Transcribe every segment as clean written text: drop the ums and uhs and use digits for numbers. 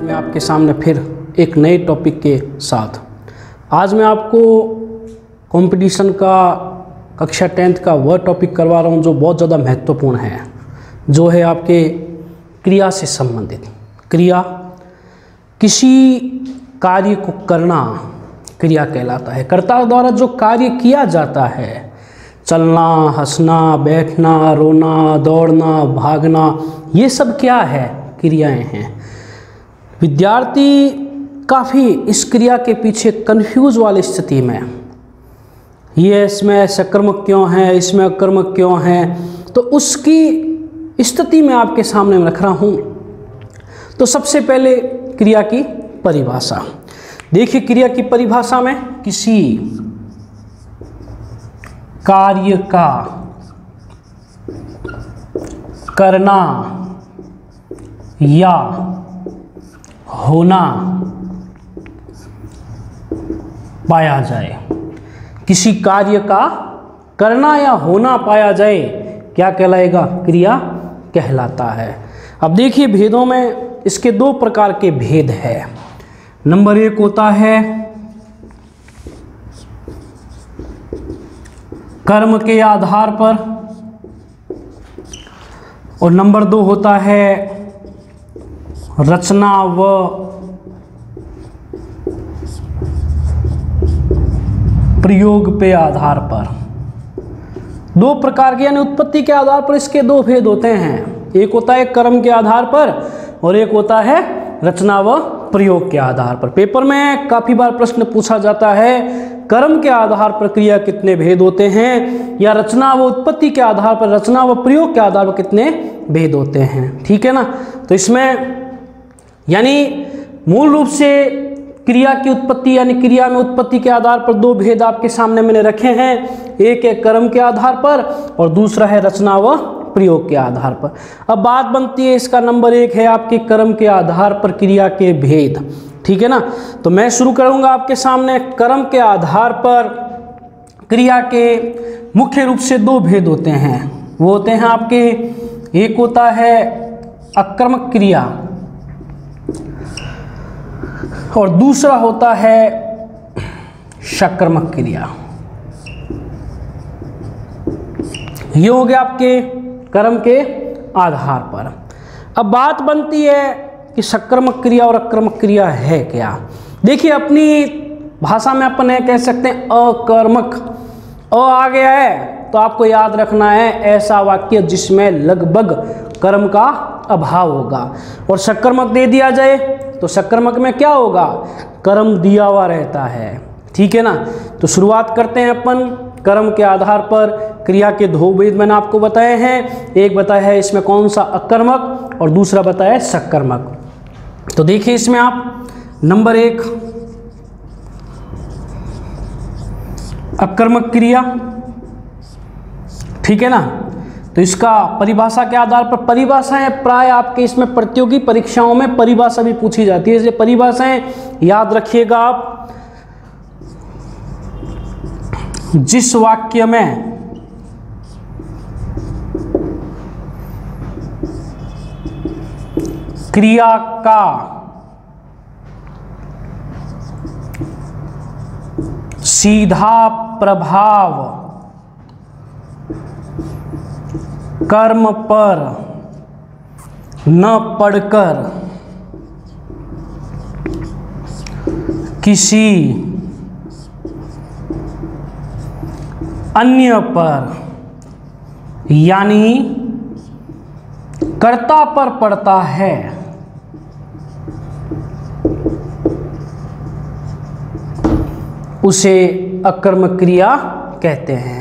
आज मैं आपके सामने फिर एक नए टॉपिक के साथ। आज मैं आपको कंपटीशन का कक्षा 10th का वह टॉपिक करवा रहा हूं जो बहुत ज़्यादा महत्वपूर्ण है, जो है आपके क्रिया से संबंधित। क्रिया, किसी कार्य को करना क्रिया कहलाता है। कर्ता द्वारा जो कार्य किया जाता है, चलना, हंसना, बैठना, रोना, दौड़ना, भागना, ये सब क्या है? क्रियाएं हैं। विद्यार्थी काफ़ी इस क्रिया के पीछे कंफ्यूज वाली स्थिति में, ये इसमें सकर्मक क्यों है, इसमें अकर्मक क्यों है, तो उसकी स्थिति में आपके सामने रख रहा हूँ। तो सबसे पहले क्रिया की परिभाषा देखिए। क्रिया की परिभाषा में किसी कार्य का करना या होना पाया जाए, किसी कार्य का करना या होना पाया जाए, क्या कहलाएगा? क्रिया कहलाता है। अब देखिए भेदों में इसके दो प्रकार के भेद है। नंबर 1 होता है कर्म के आधार पर, और नंबर 2 होता है रचना व प्रयोग पे आधार पर। दो प्रकार के, यानी उत्पत्ति के आधार पर इसके दो भेद होते हैं। एक होता है कर्म के आधार पर और एक होता है रचना व प्रयोग के आधार पर। पेपर में काफी बार प्रश्न पूछा जाता है, कर्म के आधार पर क्रिया कितने भेद होते हैं, या रचना व उत्पत्ति के आधार पर, रचना व प्रयोग के आधार पर कितने भेद होते हैं। ठीक है ना। तो इसमें यानी मूल रूप से क्रिया की उत्पत्ति, यानी क्रिया में उत्पत्ति के आधार पर दो भेद आपके सामने मैंने रखे हैं। एक है कर्म के आधार पर और दूसरा है रचना व प्रयोग के आधार पर। अब बात बनती है, इसका नंबर 1 है आपके कर्म के आधार पर क्रिया के भेद। ठीक है ना। तो मैं शुरू करूंगा आपके सामने। कर्म के आधार पर क्रिया के मुख्य रूप से दो भेद होते हैं। वो होते हैं आपके, एक होता है अकर्मक क्रिया और दूसरा होता है सकर्मक क्रिया। ये हो गया आपके कर्म के आधार पर। अब बात बनती है कि सकर्मक क्रिया और अकर्मक क्रिया है क्या। देखिए अपनी भाषा में अपन कह सकते हैं अकर्मक। अ आ गया है तो आपको याद रखना है ऐसा वाक्य जिसमें लगभग कर्म का अभाव होगा। और सकर्मक दे दिया जाए तो सकर्मक में क्या होगा? कर्म दिया हुआ रहता है। ठीक है ना। तो शुरुआत करते हैं अपन। कर्म के आधार पर क्रिया के दो भेद मैंने आपको बताए हैं। एक बताया है इसमें कौन सा, अकर्मक, और दूसरा बताया है सकर्मक। तो देखिए इसमें आप नंबर 1 अकर्मक क्रिया। ठीक है ना। तो इसका परिभाषा के आधार पर, परिभाषाएं प्राय आपके इसमें प्रतियोगी परीक्षाओं में परिभाषा भी पूछी जाती है, इसलिए परिभाषाएं याद रखिएगा आप। जिस वाक्य में क्रिया का सीधा प्रभाव कर्म पर न पड़कर किसी अन्य पर, यानी कर्ता पर पड़ता है, उसे अकर्मक क्रिया कहते हैं।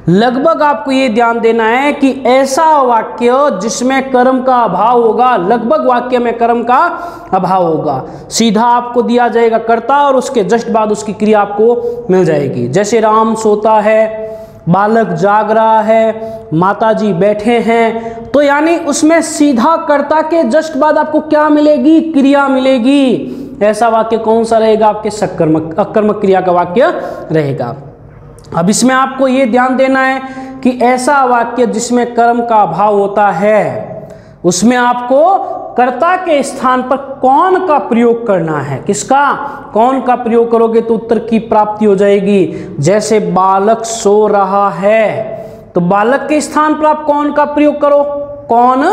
लगभग आपको ये ध्यान देना है कि ऐसा वाक्य जिसमें कर्म का अभाव होगा, लगभग वाक्य में कर्म का अभाव होगा। सीधा आपको दिया जाएगा कर्ता और उसके जस्ट बाद उसकी क्रिया आपको मिल जाएगी। जैसे राम सोता है, बालक जाग रहा है, माताजी बैठे हैं, तो यानी उसमें सीधा कर्ता के जस्ट बाद आपको क्या मिलेगी? क्रिया मिलेगी। ऐसा वाक्य कौन सा रहेगा? आपके सकर्मक, अकर्मक क्रिया का वाक्य रहेगा। अब इसमें आपको ये ध्यान देना है कि ऐसा वाक्य जिसमें कर्म का अभाव होता है उसमें आपको कर्ता के स्थान पर कौन का प्रयोग करना है, किसका, कौन का प्रयोग करोगे तो उत्तर की प्राप्ति हो जाएगी। जैसे बालक सो रहा है, तो बालक के स्थान पर आप कौन का प्रयोग करो, कौन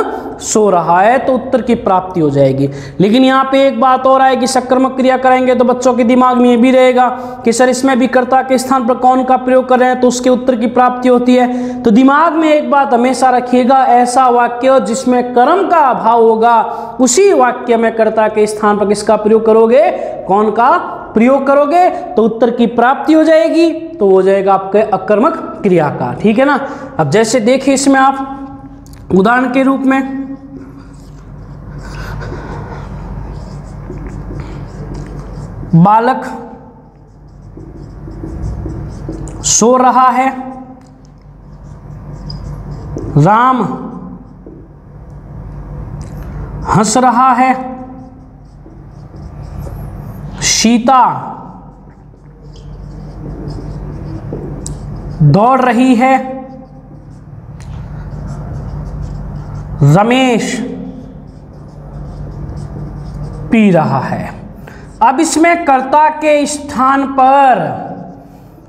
सो रहा है, तो उत्तर की प्राप्ति हो जाएगी। लेकिन यहाँ पे एक बात और आएगी, सकर्मक क्रिया करेंगे तो बच्चों के दिमाग में ये भी रहेगा कि सर इसमें भी कर्ता के स्थान पर कौन का प्रयोग कर रहे हैं तो उसके उत्तर की प्राप्ति होती है। तो दिमाग में एक बात हमेशा रखिएगा, ऐसा वाक्य जिसमें कर्म का अभाव होगा उसी वाक्य में कर्ता के स्थान पर किसका प्रयोग करोगे, कौन का प्रयोग करोगे तो उत्तर की प्राप्ति हो जाएगी, तो हो जाएगा आपके अकर्मक क्रिया का। ठीक है ना। अब जैसे देखिए इसमें आप उदाहरण के रूप में बालक सो रहा है, राम हंस रहा है, सीता दौड़ रही है, रमेश पी रहा है। अब इसमें कर्ता के स्थान पर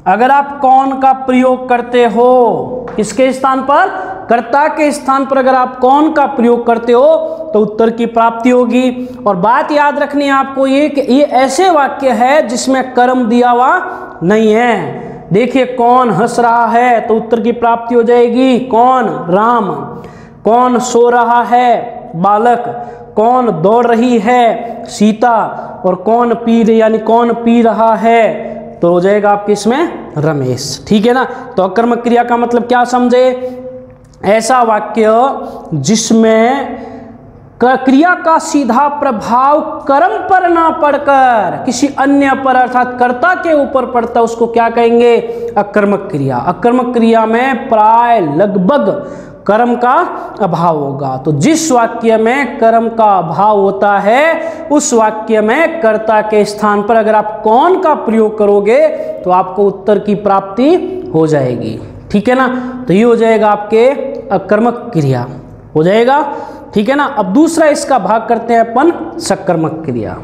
अगर आप कौन का प्रयोग करते हो, किसके स्थान पर, कर्ता के स्थान पर अगर आप कौन का प्रयोग करते हो तो उत्तर की प्राप्ति होगी। और बात याद रखनी है आपको ये कि ये ऐसे वाक्य है जिसमें कर्म दिया हुआ नहीं है। देखिए कौन हंस रहा है तो उत्तर की प्राप्ति हो जाएगी, कौन, राम, कौन सो रहा है, बालक, कौन दौड़ रही है, सीता, और कौन यानी कौन पी रहा है तो हो जाएगा आपके इसमें रमेश। ठीक है ना। तो अकर्मक क्रिया का मतलब क्या समझे, ऐसा वाक्य जिसमें क्रिया का सीधा प्रभाव कर्म पर ना पड़कर किसी अन्य पर अर्थात कर्ता के ऊपर पड़ता है उसको क्या कहेंगे, अकर्मक क्रिया। अकर्मक क्रिया में प्राय लगभग कर्म का अभाव होगा। तो जिस वाक्य में कर्म का अभाव होता है उस वाक्य में कर्ता के स्थान पर अगर आप कौन का प्रयोग करोगे तो आपको उत्तर की प्राप्ति हो जाएगी। ठीक है ना। तो ये हो जाएगा आपके अकर्मक क्रिया हो जाएगा। ठीक है ना। अब दूसरा इसका भाग करते हैं अपन सकर्मक क्रिया।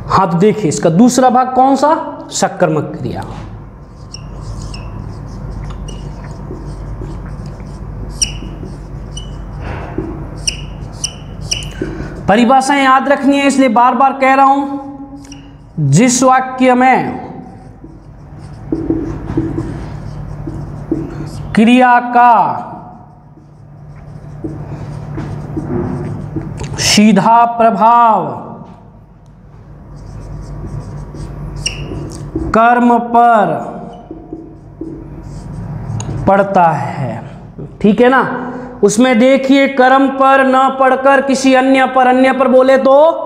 हाँ तो देखिए इसका दूसरा भाग कौन सा, सकर्मक क्रिया। परिभाषाएं याद रखनी है इसलिए बार बार कह रहा हूं। जिस वाक्य में क्रिया का सीधा प्रभाव कर्म पर पड़ता है, ठीक है ना, उसमें देखिए कर्म पर न पढ़कर किसी अन्य पर बोले तो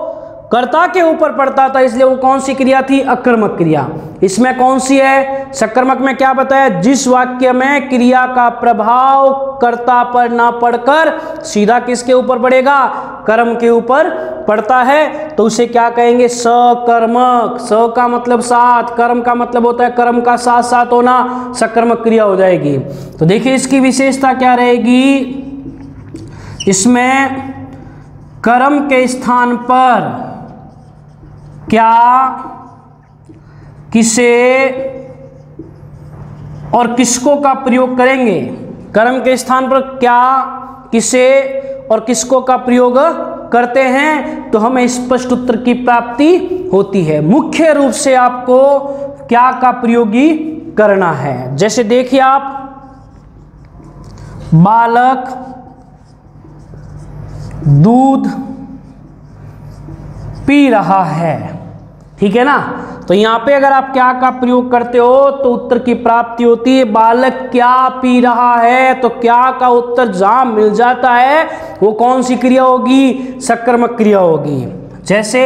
कर्ता के ऊपर पड़ता था, इसलिए वो कौन सी क्रिया थी, अकर्मक क्रिया। इसमें कौन सी है, सकर्मक में क्या बताया, जिस वाक्य में क्रिया का प्रभाव कर्ता पर न पड़कर सीधा किसके ऊपर पड़ेगा, कर्म के ऊपर पड़ता है, तो उसे क्या कहेंगे, सकर्मक। स का मतलब साथ, कर्म का मतलब होता है कर्म का साथ साथ होना, सकर्मक क्रिया हो जाएगी। तो देखिए इसकी विशेषता क्या रहेगी, इसमें कर्म के स्थान पर क्या, किसे और किसको का प्रयोग करेंगे। कर्म के स्थान पर क्या, किसे और किसको का प्रयोग करते हैं तो हमें स्पष्ट उत्तर की प्राप्ति होती है। मुख्य रूप से आपको क्या का प्रयोगी करना है। जैसे देखिए आप, बालक दूध पी रहा है, ठीक है ना। तो यहां पे अगर आप क्या का प्रयोग करते हो तो उत्तर की प्राप्ति होती है। बालक क्या पी रहा है, तो क्या का उत्तर जहां मिल जाता है वो कौन सी क्रिया होगी, सकर्मक क्रिया होगी। जैसे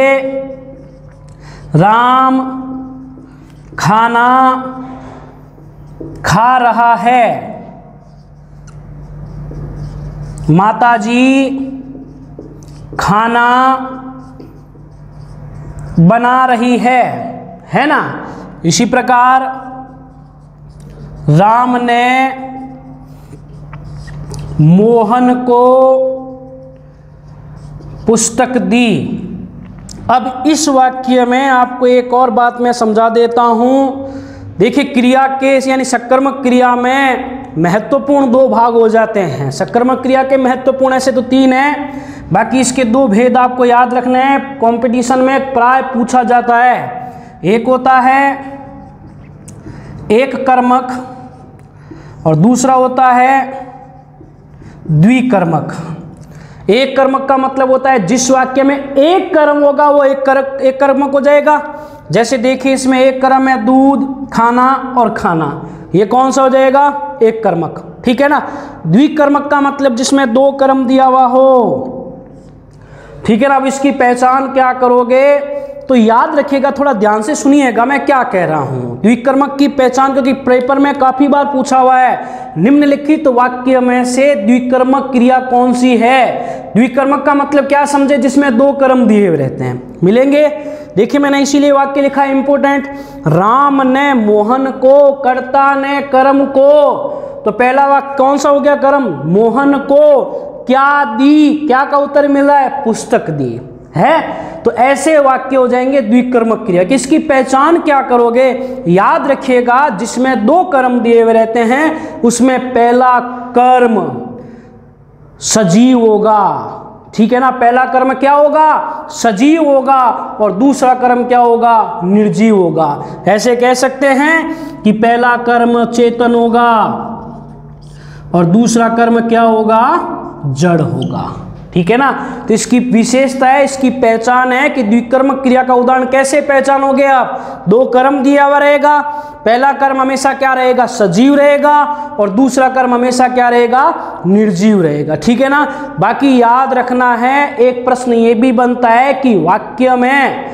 राम खाना खा रहा है, माताजी खाना बना रही है है ना। इसी प्रकार राम ने मोहन को पुस्तक दी। अब इस वाक्य में आपको एक और बात मैं समझा देता हूं। देखिए, क्रिया के यानी सकर्मक क्रिया में महत्वपूर्ण दो भाग हो जाते हैं। सकर्मक क्रिया के महत्वपूर्ण ऐसे तो 3 हैं, बाकी इसके 2 भेद आपको याद रखने हैं। कंपटीशन में प्राय पूछा जाता है। एक होता है एक कर्मक और दूसरा होता है द्विकर्मक। एक कर्मक का मतलब होता है जिस वाक्य में एक कर्म होगा वो एक कर्मक हो जाएगा। जैसे देखिए, इसमें एक कर्म है दूध, खाना और खाना, ये कौन सा हो जाएगा? एक कर्मक, ठीक है ना। द्विकर्मक का मतलब जिसमें 2 कर्म दिया हुआ हो, ठीक है ना। अब इसकी पहचान क्या करोगे तो याद रखिएगा, थोड़ा ध्यान से सुनिएगा मैं क्या कह रहा हूं। द्विकर्मक की पहचान, क्योंकि पेपर में काफी बार पूछा हुआ है, निम्नलिखित वाक्य में से द्विकर्मक क्रिया कौन सी है। द्विकर्मक का मतलब क्या समझे? जिसमें 2 कर्म दिए हुए रहते हैं। मिलेंगे? देखिए, मैंने इसीलिए वाक्य लिखा है इंपोर्टेंट। राम ने मोहन को, कर्ता ने कर्म को, तो पहला वाक्य कौन सा हो गया? कर्म। मोहन को क्या दी? क्या का उत्तर मिल रहा है? पुस्तक दी है। तो ऐसे वाक्य हो जाएंगे द्विकर्मक क्रिया। किसकी पहचान क्या करोगे? याद रखिएगा, जिसमें 2 कर्म दिए हुए रहते हैं उसमें पहला कर्म सजीव होगा, ठीक है ना। पहला कर्म क्या होगा? सजीव होगा, और दूसरा कर्म क्या होगा? निर्जीव होगा। ऐसे कह सकते हैं कि पहला कर्म चेतन होगा और दूसरा कर्म क्या होगा? जड़ होगा, ठीक है ना। तो इसकी विशेषता है, इसकी पहचान है कि द्विकर्मक क्रिया का उदाहरण कैसे पहचानोगे आप? 2 कर्म दिया हुआ रहेगा, पहला कर्म हमेशा क्या रहेगा? सजीव रहेगा, और दूसरा कर्म हमेशा क्या रहेगा? निर्जीव रहेगा, ठीक है ना। बाकी याद रखना है, एक प्रश्न ये भी बनता है कि वाक्य में,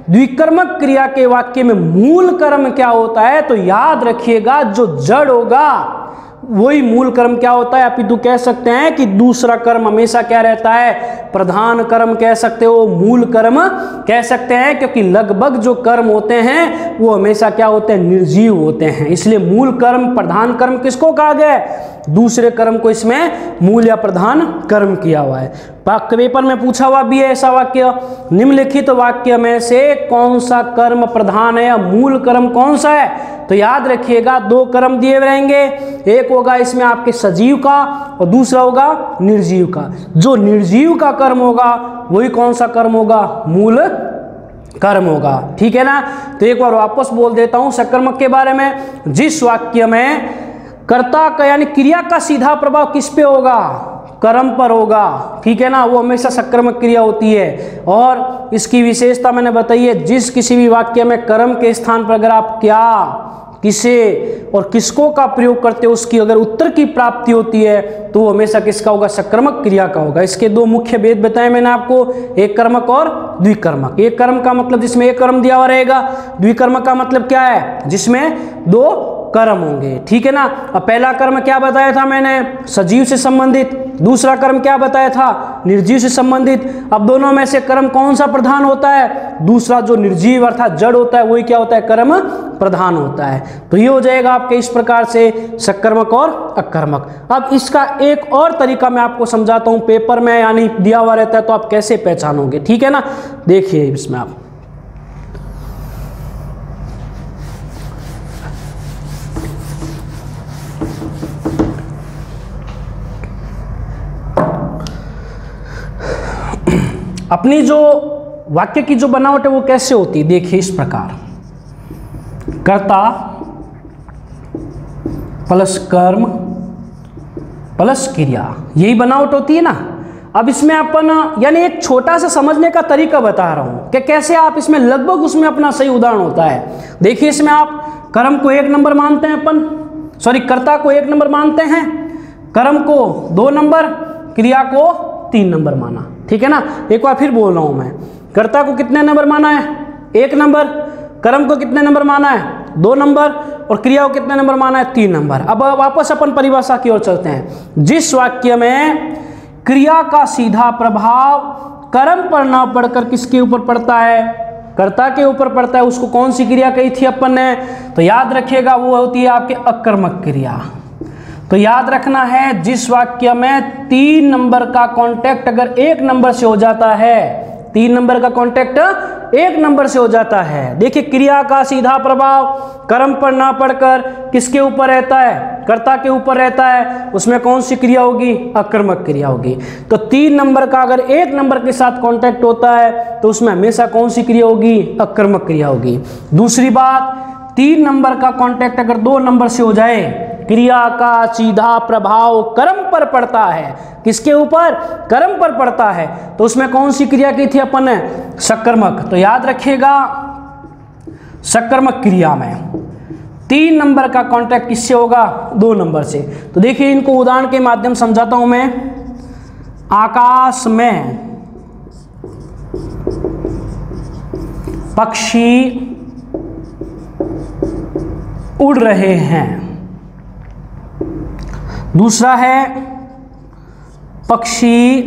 द्विकर्मक क्रिया के वाक्य में मूल कर्म क्या होता है? तो याद रखिएगा, जो जड़ होगा वही मूल कर्म क्या होता है। अपितु कह सकते हैं कि दूसरा कर्म हमेशा क्या रहता है? प्रधान कर्म कह सकते हो, मूल कर्म कह सकते हैं, क्योंकि लगभग जो कर्म होते हैं वो हमेशा क्या होते हैं? निर्जीव होते हैं। इसलिए मूल कर्म, प्रधान कर्म किसको कहा गया है? दूसरे कर्म को इसमें मूल या प्रधान कर्म किया हुआ है। पेपर में पूछा हुआ भी है ऐसा वाक्य, निम्नलिखित वाक्य में से कौन सा कर्म प्रधान है या मूल कर्म कौन सा है? तो याद रखिएगा, 2 कर्म दिए रहेंगे, एक होगा इसमें आपके सजीव का और दूसरा होगा निर्जीव का। जो निर्जीव का कर्म होगा वही कौन सा कर्म होगा? मूल कर्म होगा, ठीक है ना। तो एक बार वापस बोल देता हूं सकर्मक के बारे में। जिस वाक्य में कर्ता का यानी क्रिया का सीधा प्रभाव किस पे होगा? कर्म पर होगा, ठीक है ना, वो हमेशा सकर्मक क्रिया होती है। और इसकी विशेषता मैंने बताई है, जिस किसी भी वाक्य में कर्म के स्थान पर अगर आप क्या, किसे और किसको का प्रयोग करते हो, उसकी अगर उत्तर की प्राप्ति होती है तो वो हमेशा किसका होगा? सकर्मक क्रिया का होगा। इसके 2 मुख्य भेद बताए मैंने आपको, एक कर्मक और द्विकर्मक। एक कर्म का मतलब जिसमें एक कर्म दिया हुआ रहेगा, द्विकर्मक का मतलब क्या है? जिसमें 2 कर्म होंगे, ठीक है ना। अब पहला कर्म क्या बताया था मैंने? सजीव से संबंधित। दूसरा कर्म क्या बताया था? निर्जीव से संबंधित। अब दोनों में से कर्म कौन सा प्रधान होता है? दूसरा जो निर्जीव अर्थात जड़ होता है वही क्या होता है? कर्म प्रधान होता है। तो ये हो जाएगा आपके इस प्रकार से सकर्मक और अकर्मक। अब इसका एक और तरीका मैं आपको समझाता हूं, पेपर में यानी दिया हुआ रहता है तो आप कैसे पहचानोगे, ठीक है ना। देखिए इसमें आप अपनी जो वाक्य की जो बनावट है वो कैसे होती है? देखिए इस प्रकार, कर्ता प्लस कर्म प्लस क्रिया, यही बनावट होती है ना। अब इसमें अपन यानी एक छोटा सा समझने का तरीका बता रहा हूं कि कैसे आप इसमें लगभग उसमें अपना सही उदाहरण होता है। देखिए इसमें आप कर्म को 1 नंबर मानते हैं अपन, कर्ता को 1 नंबर मानते हैं, कर्म को 2 नंबर, क्रिया को 3 नंबर माना, ठीक है ना। एक बार फिर बोल रहा हूं मैं, कर्ता को कितने नंबर माना है? 1 नंबर, कर्म को कितने नंबर माना है? 2 नंबर, और क्रिया को कितने नंबर माना है? 3 नंबर। अब वापस अपन परिभाषा की ओर चलते हैं। जिस वाक्य में क्रिया का सीधा प्रभाव कर्म पर ना पड़कर किसके ऊपर पड़ता है? कर्ता के ऊपर पड़ता है उसको कौन सी क्रिया कही थी अपन ने, तो याद रखिएगा वो होती है आपके अकर्मक क्रिया। तो याद रखना है जिस वाक्य में 3 नंबर का कॉन्टेक्ट अगर 1 नंबर से हो जाता है, 3 नंबर का कॉन्टेक्ट 1 नंबर से हो जाता है, देखिए क्रिया का सीधा प्रभाव कर्म पर ना पड़कर किसके ऊपर रहता है, कर्ता के ऊपर रहता है, उसमें कौन सी क्रिया होगी, अकर्मक क्रिया होगी। तो 3 नंबर का अगर 1 नंबर के साथ कॉन्टेक्ट होता है तो उसमें हमेशा कौन सी क्रिया होगी, अकर्मक क्रिया होगी। दूसरी बात, 3 नंबर का कॉन्टेक्ट अगर 2 नंबर से हो जाए, क्रिया का सीधा प्रभाव कर्म पर पड़ता है, किसके ऊपर, कर्म पर पड़ता है, तो उसमें कौन सी क्रिया की थी अपन ने, सकर्मक। तो याद रखिएगा सकर्मक क्रिया में 3 नंबर का कॉन्टेक्ट किससे होगा, 2 नंबर से। तो देखिए इनको उदाहरण के माध्यम समझाता हूं मैं। आकाश में पक्षी उड़ रहे हैं। दूसरा है पक्षी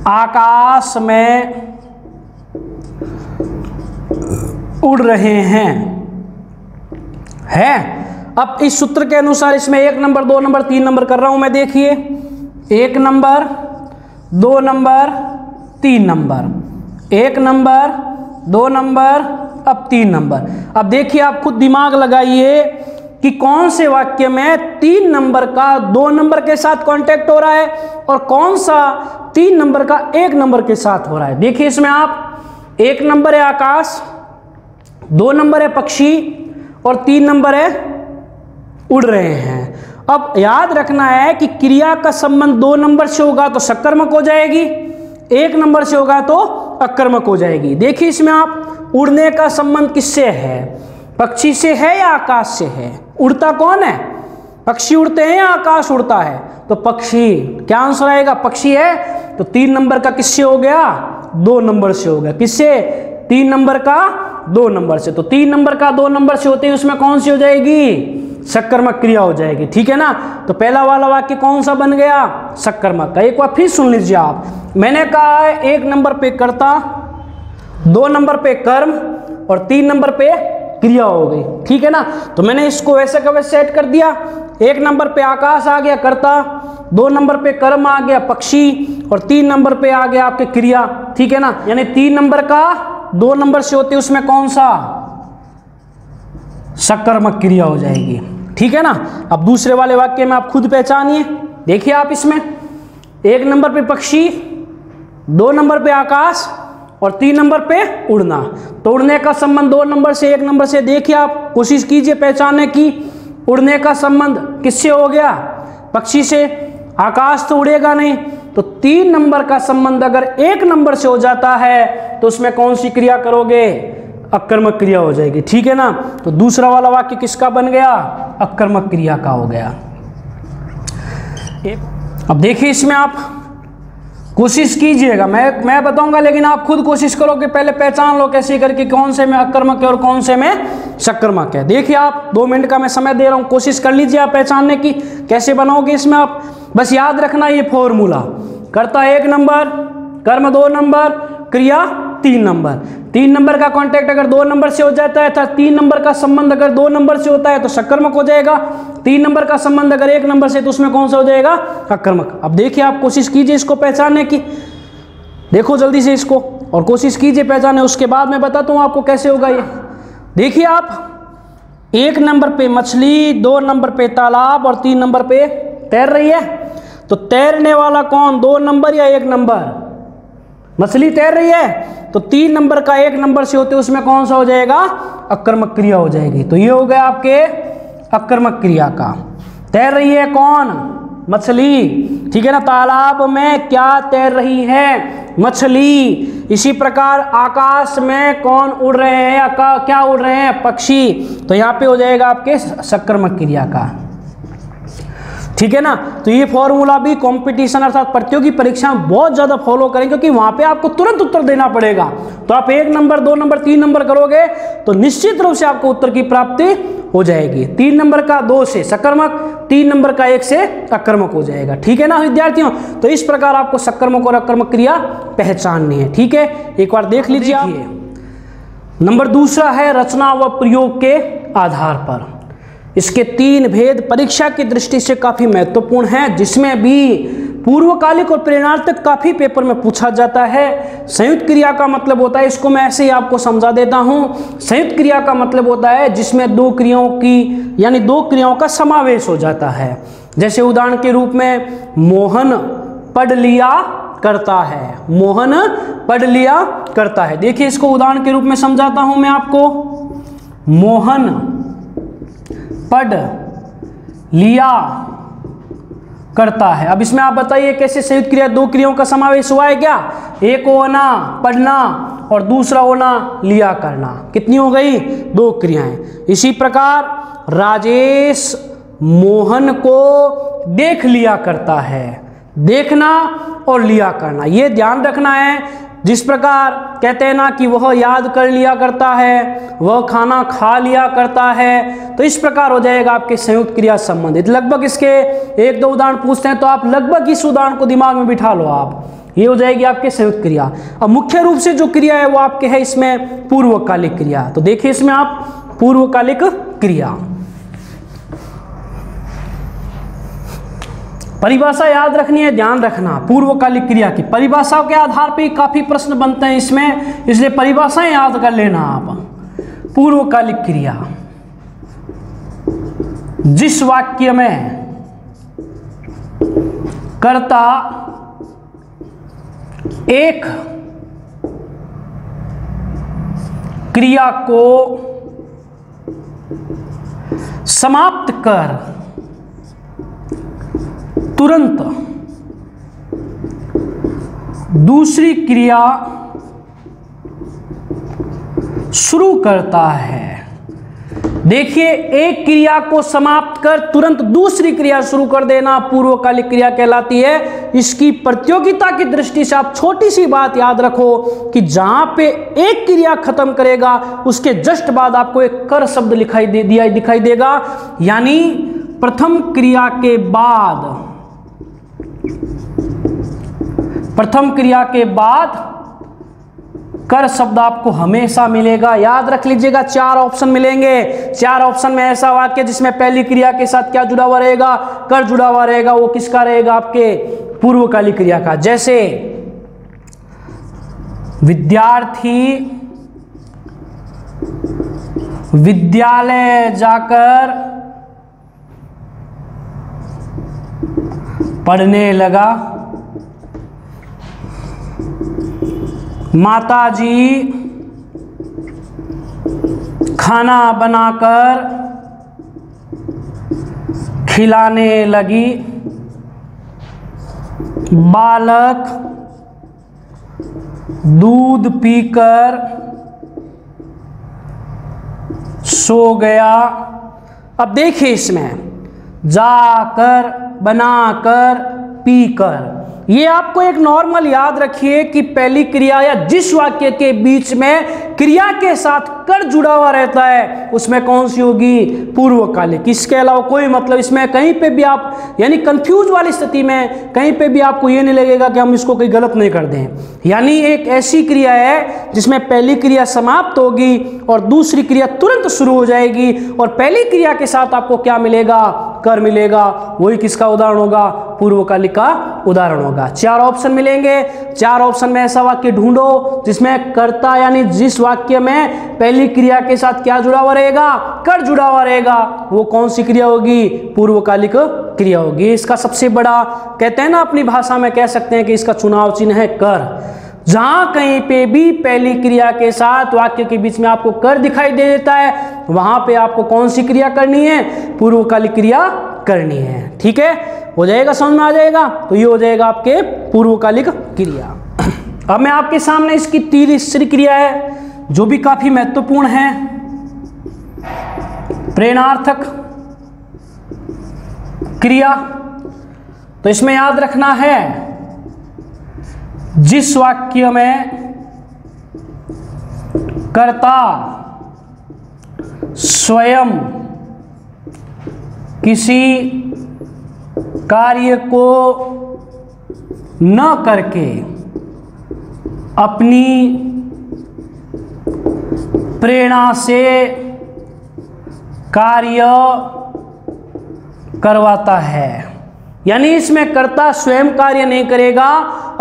आकाश में उड़ रहे हैं, है। अब इस सूत्र के अनुसार इसमें 1 नंबर 2 नंबर 3 नंबर कर रहा हूं मैं। देखिए 1 number 2 number 3 number, 1 number 2 number, अब 3 नंबर। अब देखिए आप खुद दिमाग लगाइए कि कौन से वाक्य में 3 नंबर का 2 नंबर के साथ कांटेक्ट हो रहा है और कौन सा 3 नंबर का 1 नंबर के साथ हो रहा है। देखिए इसमें आप 1 नंबर है आकाश, 2 नंबर है पक्षी और 3 नंबर है उड़ रहे हैं। अब याद रखना है कि क्रिया का संबंध 2 नंबर से होगा तो सकर्मक हो जाएगी, 1 नंबर से होगा तो अकर्मक हो जाएगी। देखिए इसमें आप उड़ने का संबंध किससे है, पक्षी से है या आकाश से है। उड़ता कौन है, पक्षी उड़ते हैं या आकाश उड़ता है, तो पक्षी। क्या आंसर आएगा, पक्षी है। तो 3 नंबर का किससे हो गया, 2 नंबर से हो गया। किससे, 3 नंबर का 2 नंबर से। तो 3 नंबर का 2 नंबर से होते ही उसमें कौन सी हो जाएगी, सकर्मक क्रिया हो जाएगी। ठीक है ना। तो पहला वाला वाक्य कौन सा बन गया, सकर्मक का। एक बार फिर सुन लीजिए आप, मैंने कहा है 1 नंबर पे कर्ता, 2 नंबर पे कर्म और 3 नंबर पे क्रिया हो गई। ठीक है ना। तो मैंने इसको वैसे का वैसे सेट कर दिया। 1 नंबर पे आकाश आ गया कर्ता, 2 नंबर पे कर्म आ गया पक्षी और 3 नंबर पे आ गया आपके क्रिया। ठीक है ना। यानी 3 नंबर का 2 नंबर से होती है उसमें कौन सा, सकर्मक क्रिया हो जाएगी। ठीक है ना। अब दूसरे वाले वाक्य में आप खुद पहचानिए। देखिए आप इसमें 1 नंबर पे पक्षी, 2 नंबर पे आकाश और 3 नंबर पे उड़ना। तो उड़ने का संबंध 2 नंबर से 1 नंबर से। देखिए आप कोशिश कीजिए पहचानने की। उड़ने का संबंध किससे हो गया, पक्षी से। आकाश तो उड़ेगा नहीं, तो 3 नंबर का संबंध अगर 1 नंबर से हो जाता है तो उसमें कौन सी क्रिया करोगे, अकर्मक क्रिया हो जाएगी। ठीक है ना। तो दूसरा वाला वाक्य किसका बन गया, अकर्मक क्रिया का हो गया। अब देखिए इसमें आप कोशिश कीजिएगा, मैं बताऊंगा लेकिन आप खुद कोशिश करो कि पहले पहचान लो कैसे करके कौन से में अकर्मक है और कौन से में सकर्मक है। देखिए आप 2 मिनट का मैं समय दे रहा हूं, कोशिश कर लीजिए आप पहचानने की। कैसे बनाओगे इसमें आप बस याद रखना ये फॉर्मूला, कर्ता 1 नंबर, कर्म 2 नंबर, क्रिया 3 नंबर। 3 नंबर का कॉन्टेक्ट अगर 2 नंबर से हो जाता है, 3 नंबर का संबंध अगर 2 नंबर से होता है तो सकर्मक हो जाएगा। 3 नंबर का संबंध अगर 1 नंबर से तो उसमें कौन सा हो जाएगा, अकर्मक। अब देखिए आप कोशिश कीजिए इसको पहचानने की, देखो जल्दी से इसको और कोशिश कीजिए पहचाने, उसके बाद मैं बताता हूँ आपको कैसे होगा ये। देखिए आप 1 नंबर पे मछली, 2 नंबर पे तालाब और 3 नंबर पे तैर रही है। तो तैरने वाला कौन, 2 नंबर या 1 नंबर, मछली तैर रही है तो 3 नंबर का 1 नंबर से होते उसमें कौन सा हो जाएगा, अकर्मक क्रिया हो जाएगी। तो ये हो गया आपके अकर्मक क्रिया का। तैर रही है कौन, मछली। ठीक है ना। तालाब में क्या तैर रही है, मछली। इसी प्रकार आकाश में कौन उड़ रहे हैं या क्या उड़ रहे हैं, पक्षी। तो यहाँ पे हो जाएगा आपके सकर्मक क्रिया का। ठीक है ना। तो ये फॉर्मूला भी कंपटीशन अर्थात प्रतियोगी परीक्षा में बहुत ज्यादा फॉलो करें, क्योंकि वहां पे आपको तुरंत उत्तर देना पड़ेगा। तो आप 1 नंबर 2 नंबर 3 नंबर करोगे तो निश्चित रूप से आपको उत्तर की प्राप्ति हो जाएगी। 3 नंबर का 2 से सकर्मक, 3 नंबर का 1 से अकर्मक हो जाएगा। ठीक है ना विद्यार्थियों। तो इस प्रकार आपको सकर्मक और अकर्मक क्रिया पहचाननी है। ठीक है, एक बार देख लीजिए आप। नंबर दूसरा है रचना व प्रयोग के आधार पर। इसके 3 भेद परीक्षा की दृष्टि से काफी महत्वपूर्ण हैं, जिसमें भी पूर्वकालिक और प्रेरणार्थक काफी पेपर में पूछा जाता है। संयुक्त क्रिया का मतलब होता है, इसको मैं ऐसे ही आपको समझा देता हूं। संयुक्त क्रिया का मतलब होता है जिसमें 2 क्रियाओं की यानी 2 क्रियाओं का समावेश हो जाता है। जैसे उदाहरण के रूप में मोहन पढ़ लिया करता है, मोहन पढ़ लिया करता है। देखिए इसको उदाहरण के रूप में समझाता हूं मैं आपको। मोहन पढ़ लिया करता है। अब इसमें आप बताइए कैसे संयुक्त क्रिया 2 क्रियाओं का समावेश हुआ है क्या? एक होना पढ़ना और दूसरा होना लिया करना। कितनी हो गई? 2 क्रियाएं। इसी प्रकार राजेश मोहन को देख लिया करता है। देखना और लिया करना, ये ध्यान रखना है। जिस प्रकार कहते हैं ना कि वह याद कर लिया करता है, वह खाना खा लिया करता है, तो इस प्रकार हो जाएगा आपके संयुक्त क्रिया संबंधित। लगभग इसके 1-2 उदाहरण पूछते हैं तो आप लगभग इस उदाहरण को दिमाग में बिठा लो आप, ये हो जाएगी आपके संयुक्त क्रिया। अब मुख्य रूप से जो क्रिया है वो आपके है इसमें पूर्वकालिक क्रिया। तो देखिए इसमें आप पूर्वकालिक क्रिया, परिभाषा याद रखनी है, ध्यान रखना। पूर्वकालिक क्रिया की परिभाषाओं के आधार पर काफी प्रश्न बनते हैं इसमें, इसलिए परिभाषाएं याद कर लेना आप। पूर्वकालिक क्रिया, जिस वाक्य में कर्ता एक क्रिया को समाप्त कर तुरंत दूसरी क्रिया शुरू करता है। देखिए एक क्रिया को समाप्त कर तुरंत दूसरी क्रिया शुरू कर देना पूर्वकालिक क्रिया कहलाती है। इसकी प्रतियोगिता की दृष्टि से आप छोटी सी बात याद रखो कि जहां पे एक क्रिया खत्म करेगा उसके जस्ट बाद आपको एक कर शब्द दिखाई देगा। यानी प्रथम क्रिया के बाद कर शब्द आपको हमेशा मिलेगा। याद रख लीजिएगा 4 ऑप्शन मिलेंगे। 4 ऑप्शन में ऐसा वाक्य जिसमें पहली क्रिया के साथ क्या जुड़ा हुआ रहेगा? कर जुड़ा हुआ रहेगा। वो किसका रहेगा? आपके पूर्वकालिक क्रिया का। जैसे विद्यार्थी विद्यालय जाकर पढ़ने लगा। माताजी खाना बनाकर खिलाने लगी। बालक दूध पीकर सो गया। अब देखिए इसमें जाकर, बनाकर, पीकर, ये आपको एक नॉर्मल याद रखिए कि पहली क्रिया या जिस वाक्य के बीच में क्रिया के साथ कर जुड़ा हुआ रहता है उसमें कौन सी होगी? पूर्वकालिक। इसके अलावा कोई मतलब इसमें कहीं पे भी आप यानी कंफ्यूज वाली स्थिति में कहीं पे भी आपको ये नहीं लगेगा कि हम इसको कोई गलत नहीं कर दें। यानी एक ऐसी क्रिया है जिसमें पहली क्रिया समाप्त होगी और दूसरी क्रिया तुरंत शुरू हो जाएगी और पहली क्रिया के साथ आपको क्या मिलेगा? कर मिलेगा। वही किसका उदाहरण होगा? पूर्वकालिक का उदाहरण होगा। 4 ऑप्शन मिलेंगे। 4 ऑप्शन में ऐसा वाक्य ढूंढो जिसमें कर्ता यानी जिस वाक्य में पहली क्रिया के साथ क्या जुड़ा हुआ रहेगा? कर जुड़ा हुआ रहेगा। वो कौन सी क्रिया होगी? पूर्वकालिक क्रिया होगी। इसका सबसे बड़ा कहते हैं ना अपनी भाषा में कह सकते हैं कि इसका चुनाव चिन्ह है कर। जहां कहीं पे भी पहली क्रिया के साथ वाक्य के बीच में आपको कर दिखाई दे देता है वहां पे आपको कौन सी क्रिया करनी है? पूर्वकालिक क्रिया करनी है। ठीक है, हो जाएगा, समझ में आ जाएगा। तो ये हो जाएगा आपके पूर्वकालिक क्रिया। अब मैं आपके सामने इसकी तीसरी क्रिया है जो भी काफी महत्वपूर्ण है, प्रेरणार्थक क्रिया। तो इसमें याद रखना है, जिस वाक्य में कर्ता स्वयं किसी कार्य को न करके अपनी प्रेरणा से कार्य करवाता है, यानी इसमें कर्ता स्वयं कार्य नहीं करेगा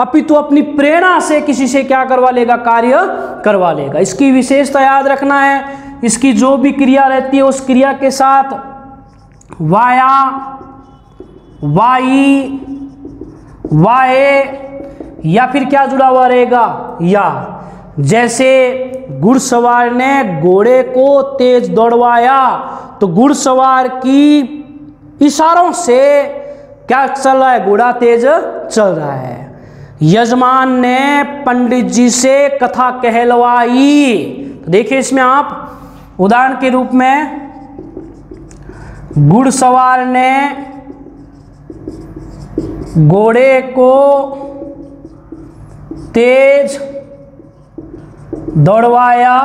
अपितु अपनी प्रेरणा से किसी से क्या करवा लेगा, कार्य करवा लेगा। इसकी विशेषता याद रखना है, इसकी जो भी क्रिया रहती है उस क्रिया के साथ वाया, वाई, वाए या फिर क्या जुड़ा हुआ रहेगा, या। जैसे घुड़सवार ने घोड़े को तेज दौड़वाया, तो घुड़सवार की इशारों से क्या चल रहा है, घोड़ा तेज चल रहा है। यजमान ने पंडित जी से कथा कहलवाई, तो देखिए इसमें आप उदाहरण के रूप में, घुड़सवार ने घोड़े को तेज दौड़वाया,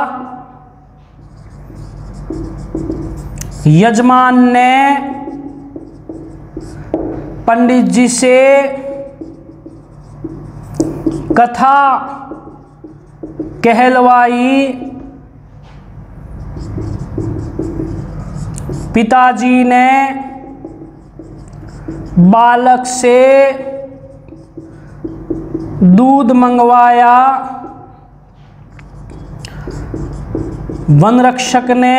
यजमान ने पंडित जी से कथा कहलवाई, पिताजी ने बालक से दूध मंगवाया, वन रक्षक ने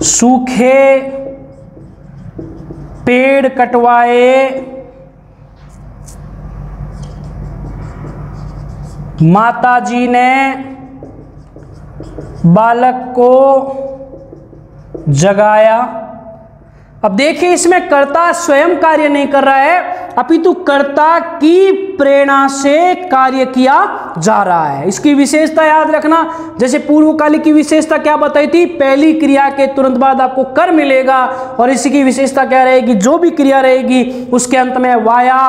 सूखे पेड़ कटवाए, माताजी ने बालक को जगाया। अब देखिए इसमें कर्ता स्वयं कार्य नहीं कर रहा है अपितु कर्ता की प्रेरणा से कार्य किया जा रहा है। इसकी विशेषता याद रखना, जैसे पूर्वकालिक की विशेषता क्या बताई थी, पहली क्रिया के तुरंत बाद आपको कर मिलेगा, और इसी की विशेषता क्या रहेगी, जो भी क्रिया रहेगी उसके अंत में वाया,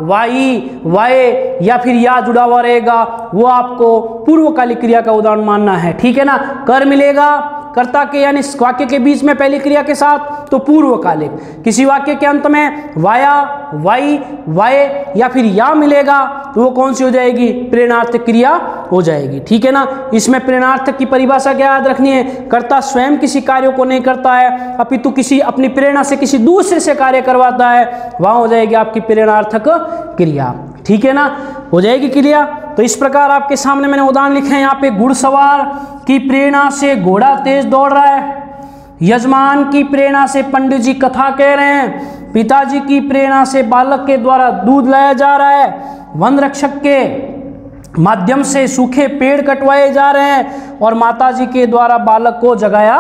वाई, वाए या फिर या जुड़ा हुआ रहेगा, वो आपको पूर्वकालिक क्रिया का उदाहरण मानना है। ठीक है ना, कर मिलेगा कर्ता के यानी वाक्य के बीच में पहली क्रिया के साथ तो पूर्वकालिक, किसी वाक्य के अंत में वाया, वाई, वाए या फिर या मिलेगा तो वो कौन सी हो जाएगी, प्रेरणार्थक क्रिया हो जाएगी। ठीक है ना, इसमें प्रेरणार्थक की परिभाषा क्या याद रखनी है, कर्ता स्वयं किसी कार्य को नहीं करता है अपितु किसी अपनी प्रेरणा से किसी दूसरे से कार्य करवाता है, वहां हो जाएगी आपकी प्रेरणार्थक क्रिया। ठीक है ना, हो जाएगी क्रिया। तो इस प्रकार आपके सामने मैंने उदाहरण लिखे हैं, यहाँ पे घुड़सवार की प्रेरणा से घोड़ा तेज दौड़ रहा है, यजमान की प्रेरणा से पंडित जी कथा कह रहे हैं, पिताजी की प्रेरणा से बालक के द्वारा दूध लाया जा रहा है, वन रक्षक के माध्यम से सूखे पेड़ कटवाए जा रहे हैं और माताजी के द्वारा बालक को जगाया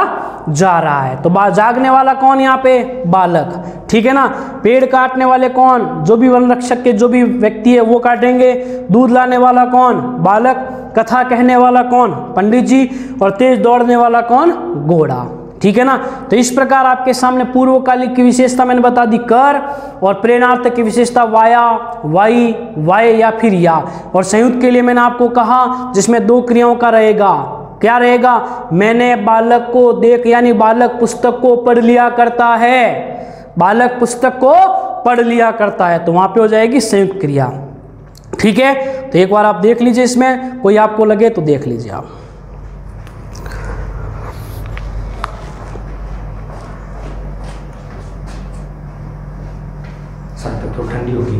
जा रहा है। तो जागने वाला कौन, यहाँ पे बालक। ठीक है ना, पेड़ काटने वाले कौन, जो भी वन रक्षक के जो भी व्यक्ति है वो काटेंगे, दूध लाने वाला कौन, बालक, कथा कहने वाला कौन, पंडित जी, और तेज दौड़ने वाला कौन, घोड़ा। ठीक है ना, तो इस प्रकार आपके सामने पूर्वकालिक की विशेषता मैंने बता दी कर, और प्रेरणार्थक की विशेषता वाया, वाई, वाए या फिर या, और संयुक्त के लिए मैंने आपको कहा जिसमें दो क्रियाओं का रहेगा, क्या रहेगा, मैंने बालक को देख, यानी बालक पुस्तक को पढ़ लिया करता है, बालक पुस्तक को पढ़ लिया करता है, तो वहां पे हो जाएगी संयुक्त क्रिया। ठीक है, तो एक बार आप देख लीजिए, इसमें कोई आपको लगे तो देख लीजिए आप। तो ठंडी होगी।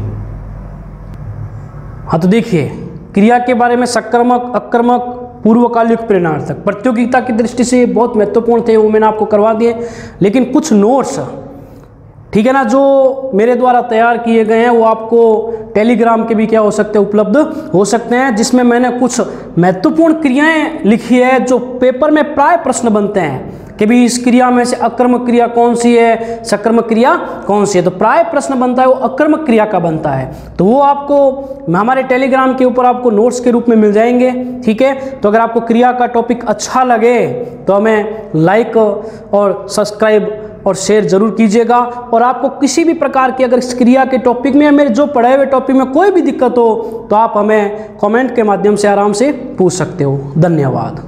हाँ, तो देखिए क्रिया के बारे में सकर्मक, अकर्मक, पूर्वकालिक, प्रेरणार्थक, प्रतियोगिता की दृष्टि से बहुत महत्वपूर्ण थे, वो मैंने आपको करवा दिए। लेकिन कुछ नोट्स, ठीक है ना, जो मेरे द्वारा तैयार किए गए हैं वो आपको टेलीग्राम के भी क्या हो सकते हैं, उपलब्ध हो सकते हैं, जिसमें मैंने कुछ महत्वपूर्ण क्रियाएं लिखी है जो पेपर में प्राय प्रश्न बनते हैं कि भी इस क्रिया में से अकर्मक क्रिया कौन सी है, सकर्मक क्रिया कौन सी है। तो प्राय प्रश्न बनता है वो अकर्मक क्रिया का बनता है, तो वो आपको हमारे टेलीग्राम के ऊपर आपको नोट्स के रूप में मिल जाएंगे। ठीक है, तो अगर आपको क्रिया का टॉपिक अच्छा लगे तो हमें लाइक और सब्सक्राइब और शेयर जरूर कीजिएगा। और आपको किसी भी प्रकार की अगर इस क्रिया के टॉपिक में या मेरे जो पढ़ाए हुए टॉपिक में कोई भी दिक्कत हो तो आप हमें कमेंट के माध्यम से आराम से पूछ सकते हो। धन्यवाद।